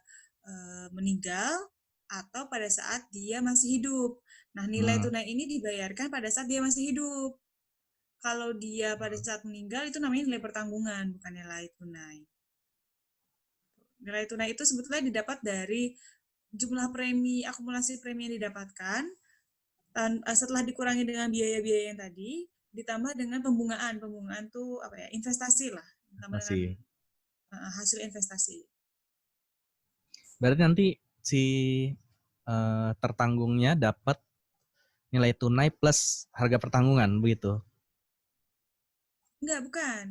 meninggal, atau pada saat dia masih hidup. Nah, nilai Hmm. tunai ini dibayarkan pada saat dia masih hidup. Kalau dia pada saat meninggal itu namanya nilai pertanggungan, bukan nilai tunai. Nilai tunai itu sebetulnya didapat dari jumlah premi, akumulasi premi yang didapatkan, setelah dikurangi dengan biaya-biaya yang tadi, ditambah dengan pembungaan. Pembungaan tuh apa ya? Investasi lah, ditambah dengan Masih. hasil investasi. Berarti nanti si tertanggungnya dapat nilai tunai plus harga pertanggungan begitu? Enggak, bukan.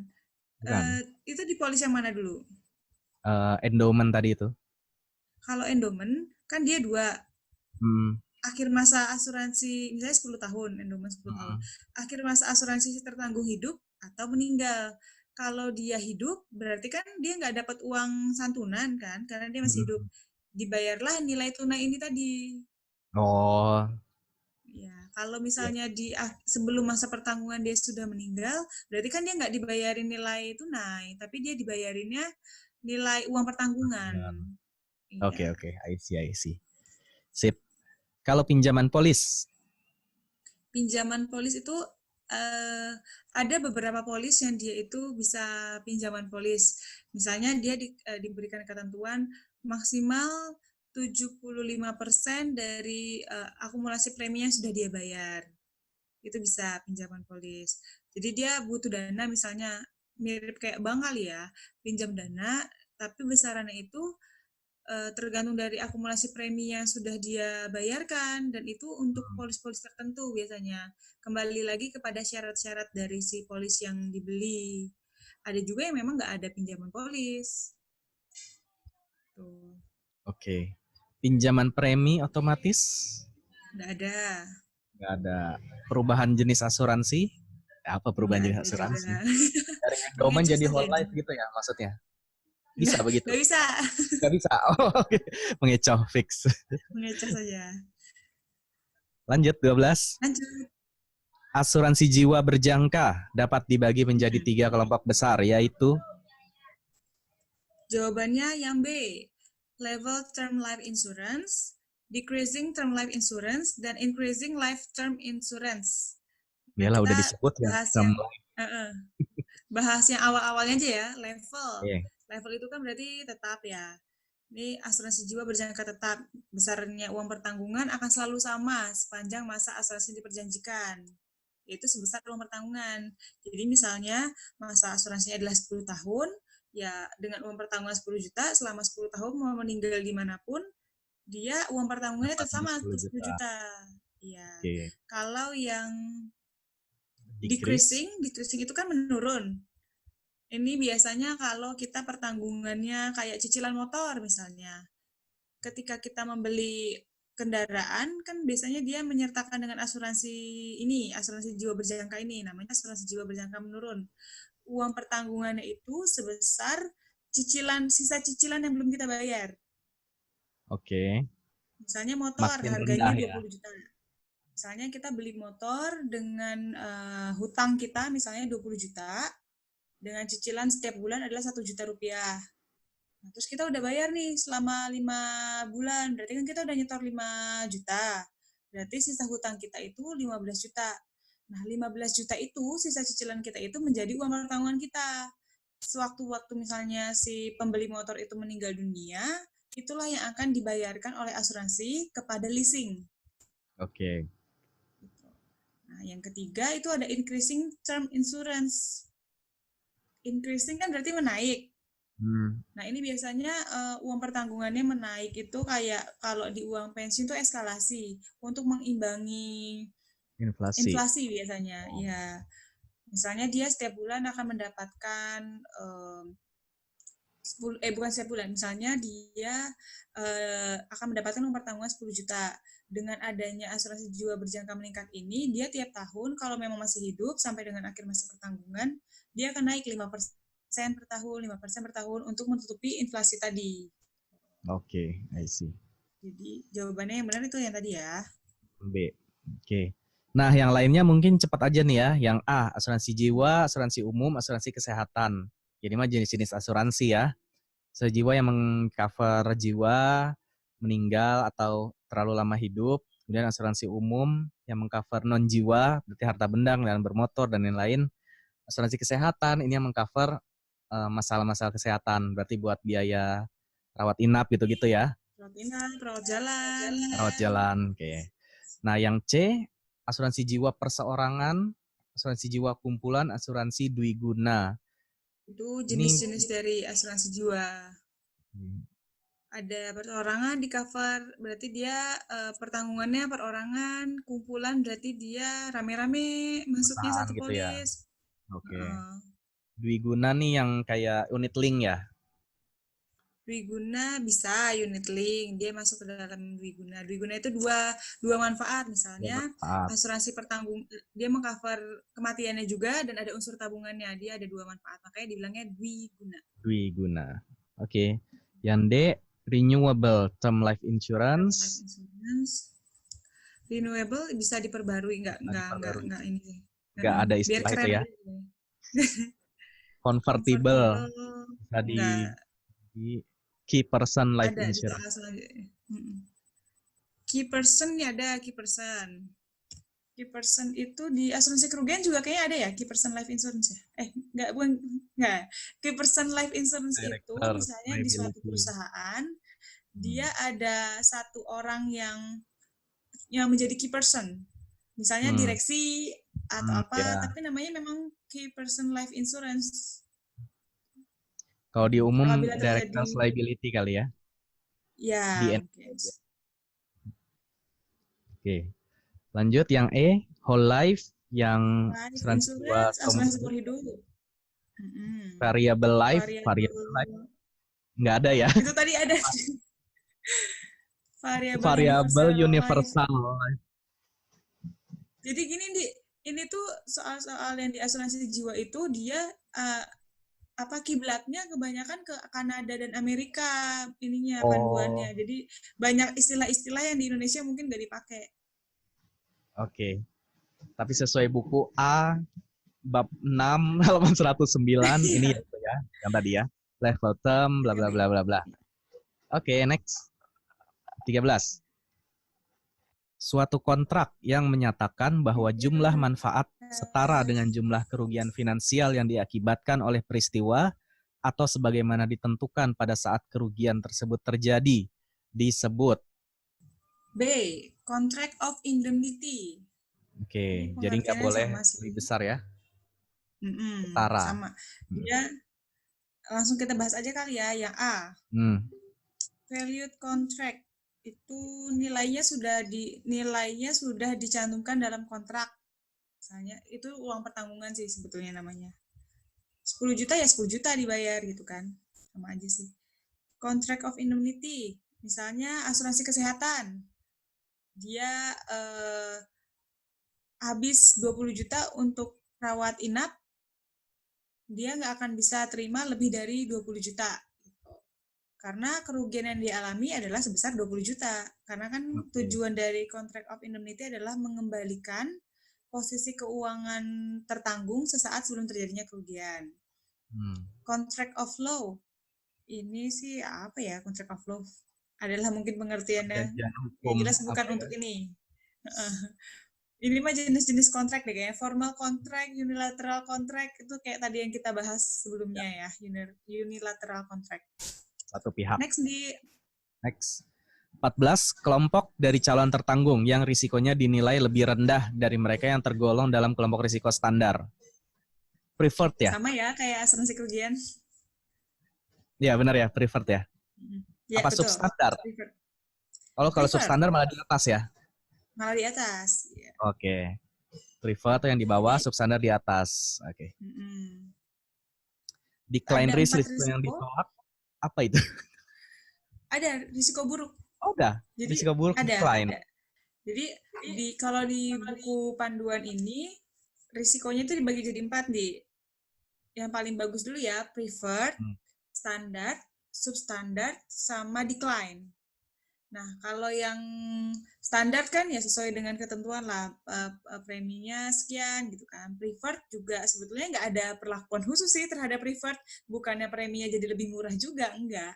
Bukan. Itu di polis yang mana dulu? Endowment tadi itu. Kalau endowment kan dia dua, Hmm. akhir masa asuransi misalnya 10 tahun, endowment 10 tahun. Hmm. Akhir masa asuransi tertanggung hidup atau meninggal. Kalau dia hidup berarti kan dia nggak dapat uang santunan kan karena dia masih hidup. Hmm. Dibayarlah nilai tunai ini tadi. Oh, Ya, kalau iya. misalnya sebelum masa pertanggungan dia sudah meninggal, berarti kan dia nggak dibayarin nilai tunai, tapi dia dibayarinnya nilai uang pertanggungan. Iya. Oke, oke. I see, I see. Sip. Kalau pinjaman polis, Pinjaman polis itu ada beberapa polis yang dia itu bisa pinjaman polis. Misalnya dia diberikan ketentuan maksimal 75% dari akumulasi premi yang sudah dia bayar. Itu bisa pinjaman polis. Jadi dia butuh dana misalnya mirip kayak bank kali ya, pinjam dana tapi besarannya itu tergantung dari akumulasi premi yang sudah dia bayarkan dan itu untuk polis-polis tertentu biasanya. Kembali lagi kepada syarat-syarat dari si polis yang dibeli. Ada juga yang memang nggak ada pinjaman polis. Tuh. oke. Pinjaman premi otomatis Nggak ada. nggak ada. Perubahan jenis asuransi, apa perubahan Nggak jenis ada juga. asuransi? Dari endowment Mengecas jadi saja whole itu. life gitu ya maksudnya? Bisa Nggak, begitu? nggak bisa. Nggak bisa. Oh, oke. Mengecoh fix. Mengecas saja. Lanjut 12. Lanjut. Asuransi jiwa berjangka dapat dibagi menjadi 3 kelompok besar, yaitu Jawabannya yang B. Level term life insurance, decreasing term life insurance, dan increasing life term insurance. Nah, yalah udah kita disebut ya. bahas yang bahas yang awal-awalnya aja ya, level. Yeah. Level itu kan berarti tetap ya. Ini asuransi jiwa berjangka tetap. Besarnya uang pertanggungan akan selalu sama sepanjang masa asuransi diperjanjikan, yaitu sebesar uang pertanggungan. Jadi misalnya masa asuransinya adalah 10 tahun, ya dengan uang pertanggungan 10 juta, selama 10 tahun mau meninggal dimanapun, dia uang pertanggungannya tetap sama 10 10 juta. juta. Ya. Okay. Kalau yang Decrease. decreasing itu kan menurun. Ini biasanya kalau kita pertanggungannya kayak cicilan motor misalnya. Ketika kita membeli kendaraan kan biasanya dia menyertakan dengan asuransi ini, asuransi jiwa berjangka ini, namanya asuransi jiwa berjangka menurun. Uang pertanggungannya itu sebesar sisa cicilan yang belum kita bayar. Oke. Misalnya motor Makin harganya rendah ya. 20 juta. Misalnya kita beli motor dengan hutang kita misalnya 20 juta, dengan cicilan setiap bulan adalah 1 juta rupiah. Nah, terus kita udah bayar nih selama 5 bulan, berarti kan kita udah nyetor 5 juta. Berarti sisa hutang kita itu 15 juta. Nah, 15 juta itu, sisa cicilan kita itu menjadi uang pertanggungan kita. Sewaktu-waktu misalnya si pembeli motor itu meninggal dunia, itulah yang akan dibayarkan oleh asuransi kepada leasing. Oke. Nah, yang ketiga itu ada increasing term insurance. Increasing kan berarti menaik. Nah, ini biasanya uang pertanggungannya menaik itu kayak kalau di uang pensiun itu eskalasi untuk mengimbangi inflasi biasanya. Oh. Ya, misalnya dia setiap bulan akan mendapatkan bukan setiap bulan, misalnya dia akan mendapatkan uang pertanggungan 10 juta. Dengan adanya asuransi jiwa berjangka meningkat ini, dia tiap tahun kalau memang masih hidup sampai dengan akhir masa pertanggungan, dia akan naik 5% per tahun, 5% per tahun untuk menutupi inflasi tadi. Oke, I see. Jadi jawabannya yang benar itu yang tadi ya. B. Oke. Nah, yang lainnya mungkin cepat aja nih ya. Yang A, asuransi jiwa, asuransi umum, asuransi kesehatan. Jadi mah jenis-jenis asuransi ya. Asuransi jiwa yang mengcover jiwa, meninggal atau terlalu lama hidup. Kemudian asuransi umum yang mengcover non-jiwa, berarti harta benda, kendaraan bermotor, dan lain-lain. Asuransi kesehatan ini yang mengcover masalah-masalah kesehatan, berarti buat biaya rawat inap gitu-gitu ya. Rawat inap, rawat jalan. Rawat jalan, oke. Nah, yang C, asuransi jiwa perseorangan, asuransi jiwa kumpulan, asuransi dwiguna. Itu jenis-jenis dari asuransi jiwa. Hmm. Ada perorangan di cover, berarti dia pertanggungannya perorangan, kumpulan berarti dia rame-rame masuknya Perusahaan satu gitu ya. polis. Oke. Dwiguna nih yang kayak unit link ya. Dwiguna bisa unit link, dia masuk ke dalam Dwiguna. Dwiguna itu dua manfaat, misalnya asuransi dia mengcover kematiannya juga dan ada unsur tabungannya, dia ada dua manfaat, makanya dibilangnya Dwiguna. Dwiguna. Oke. Yang D, renewable term life insurance. Renewable bisa diperbarui, enggak ini. Enggak ada istilah itu ya. Convertible. Bisa di key person life insurance. Key person ya ada key person. Key person itu di asuransi kerugian juga kayaknya ada ya, key person life insurance ya. Enggak. Key person life insurance Director, itu misalnya di suatu perusahaan dia ada satu orang yang menjadi key person. Misalnya direksi atau apa, ya. Tapi namanya memang key person life insurance. Kalau di umum director's liability kali ya? Ya. Oke. Lanjut yang E, whole life yang asuransi hidup. Variable life. Nggak ada ya? Itu tadi ada. Variable universal life. Jadi gini ini tuh soal-soal yang di asuransi jiwa itu dia kiblatnya kebanyakan ke Kanada dan Amerika panduannya. Jadi banyak istilah-istilah yang di Indonesia mungkin nggak dipakai. Oke. Tapi sesuai buku A bab 6 halaman 109 ini ya, yang tadi ya. Level term bla bla bla bla bla. Oke, next. 13. Suatu kontrak yang menyatakan bahwa jumlah manfaat setara dengan jumlah kerugian finansial yang diakibatkan oleh peristiwa atau sebagaimana ditentukan pada saat kerugian tersebut terjadi disebut B. Contract of indemnity. Oke, jadi nggak boleh lebih besar ya? Setara. Sama. Ya, langsung kita bahas aja kali ya yang A. Valued contract. Itu nilainya sudah dicantumkan dalam kontrak. Misalnya itu uang pertanggungan sih sebetulnya namanya. 10 juta ya 10 juta dibayar gitu kan. Sama aja sih. Contract of indemnity. Misalnya asuransi kesehatan. Dia habis 20 juta untuk rawat inap. Dia nggak akan bisa terima lebih dari 20 juta. Karena kerugian yang dialami adalah sebesar 20 juta. Karena kan tujuan dari contract of indemnity adalah mengembalikan posisi keuangan tertanggung sesaat sebelum terjadinya kerugian. Contract of law. Ini sih apa ya contract of law? Adalah mungkin pengertiannya. Yang jelas bukan untuk ini. Ini mah jenis-jenis kontrak deh kayaknya. Formal contract, unilateral contract. Itu kayak tadi yang kita bahas sebelumnya ya. Unilateral contract. Satu pihak. Next. 14. Kelompok dari calon tertanggung yang risikonya dinilai lebih rendah dari mereka yang tergolong dalam kelompok risiko standar. Preferred ya? Sama ya, kayak asuransi kerugian. Ya, benar ya, preferred ya? Ya apa betul. Substandar? Kalau substandar malah di atas ya? Malah di atas. Ya. Oke. Preferred atau yang di bawah, substandar di atas. Oke. Decline risk yang ditolak. Apa itu? Ada risiko buruk. Oh, ada. Jadi, risiko buruk decline. Ada. Jadi kalau di buku panduan ini risikonya itu dibagi jadi 4 di. Yang paling bagus dulu ya, preferred, standar, substandard, sama decline. Nah, kalau yang standar kan ya sesuai dengan ketentuan lah, preminya sekian gitu kan. Preferred juga sebetulnya nggak ada perlakuan khusus sih terhadap preferred, bukannya preminya jadi lebih murah juga, enggak.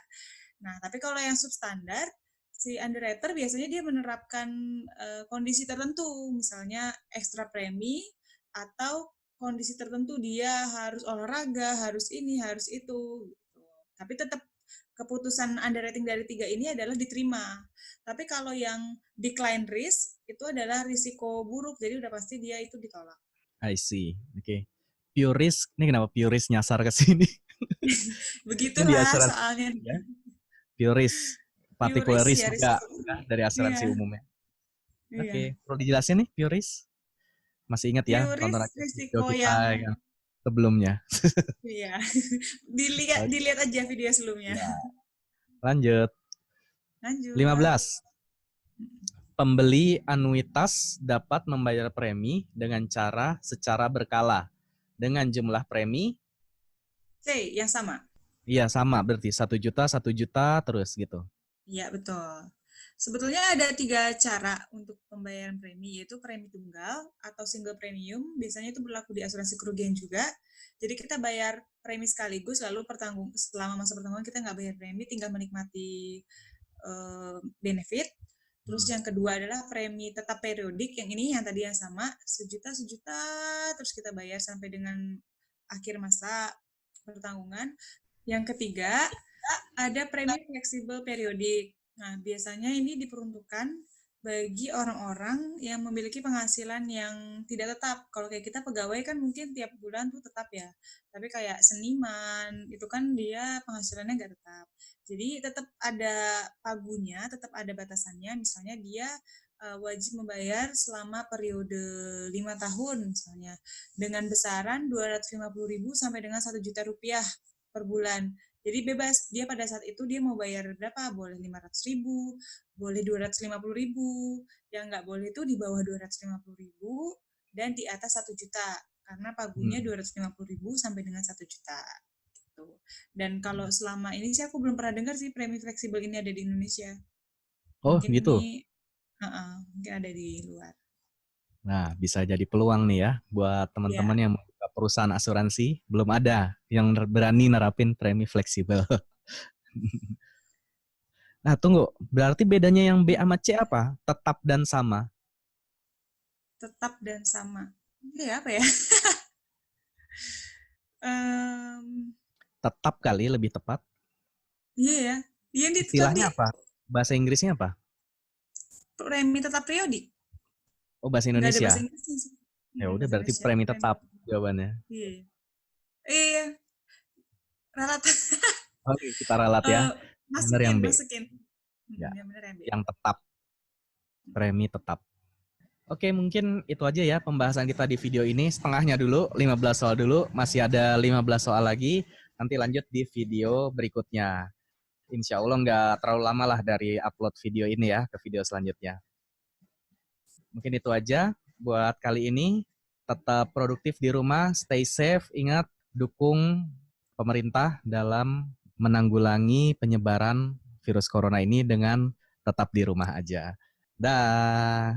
Nah, tapi kalau yang substandard, si underwriter biasanya dia menerapkan kondisi tertentu, misalnya ekstra premi atau kondisi tertentu dia harus olahraga, harus ini, harus itu. Gitu. Tapi tetap keputusan underwriting dari 3 ini adalah diterima. Tapi kalau yang decline risk itu adalah risiko buruk, jadi udah pasti dia itu ditolak. I see. Oke. Pure risk, ini kenapa pure risk nyasar ke sini? Ini di Begitulah asuransi soalnya. ya. Pure risk, Pure particular risk risk ya juga risiko. dari asuransi Iya, umumnya. iya. Oke, perlu dijelasin nih pure risk? Masih ingat ya Pure tonton risk aja video risiko kita yang yang sebelumnya. iya. Dilihat Oke, dilihat aja video sebelumnya. ya. Lanjut. Lanjut. 15. Pembeli anuitas dapat membayar premi dengan cara secara berkala. Dengan jumlah premi, C, yang sama. iya sama berarti 1 juta, 1 juta terus gitu. Iya, betul. Sebetulnya ada 3 cara untuk pembayaran premi, yaitu premi tunggal atau single premium. Biasanya itu berlaku di asuransi kerugian juga. Jadi kita bayar premi sekaligus, lalu selama masa pertanggungan kita nggak bayar premi, tinggal menikmati benefit. Terus yang kedua adalah premi tetap periodik, yang ini yang tadi yang sama, sejuta, terus kita bayar sampai dengan akhir masa pertanggungan. Yang ketiga, ada premi fleksibel periodik. Nah, biasanya ini diperuntukkan bagi orang-orang yang memiliki penghasilan yang tidak tetap. Kalau kayak kita pegawai kan mungkin tiap bulan tuh tetap ya. Tapi kayak seniman, itu kan dia penghasilannya nggak tetap. Jadi tetap ada pagunya, tetap ada batasannya. Misalnya dia wajib membayar selama periode 5 tahun misalnya dengan besaran 250.000 sampai dengan 1 juta rupiah per bulan. Jadi bebas, dia pada saat itu dia mau bayar berapa, boleh 500.000, boleh 250.000, yang nggak boleh itu di bawah 250.000 dan di atas 1 juta, karena pagunya 250.000 sampai dengan 1 juta. Gitu. Dan kalau selama ini sih aku belum pernah dengar sih premi fleksibel ini ada di Indonesia. Oh Mungkin gitu. ini mungkin ada di luar. Nah, bisa jadi peluang nih ya buat teman-teman Ya, yang membuka perusahaan asuransi. Belum ada yang berani nerapin premi fleksibel. Nah, tunggu. Berarti bedanya yang B sama C apa? Tetap dan sama. tetap dan sama. Ini apa ya? Tetap kali lebih tepat. Iya ya. Yang itu tadi Istilahnya apa? Bahasa Inggrisnya apa? premi tetap periodik. Oh, bahasa Nggak ada bahasa Indonesia. Inggrisnya sih. Nggak Ya ada udah bahasa berarti Indonesia. premi Premi. tetap jawabannya. Iya. Iya. Ralat. Oke, kita ralat ya. Bener yang Masukin, B. masukin. Ya, Yang bener yang B. yang tetap. Premi tetap. Oke, mungkin itu aja ya pembahasan kita di video ini. Setengahnya dulu, 15 soal dulu. Masih ada 15 soal lagi. Nanti lanjut di video berikutnya. Insya Allah nggak terlalu lama lah dari upload video ini ya ke video selanjutnya. Mungkin itu aja buat kali ini. Tetap produktif di rumah, stay safe. Ingat, dukung pemerintah dalam menanggulangi penyebaran virus corona ini dengan tetap di rumah aja. Dah.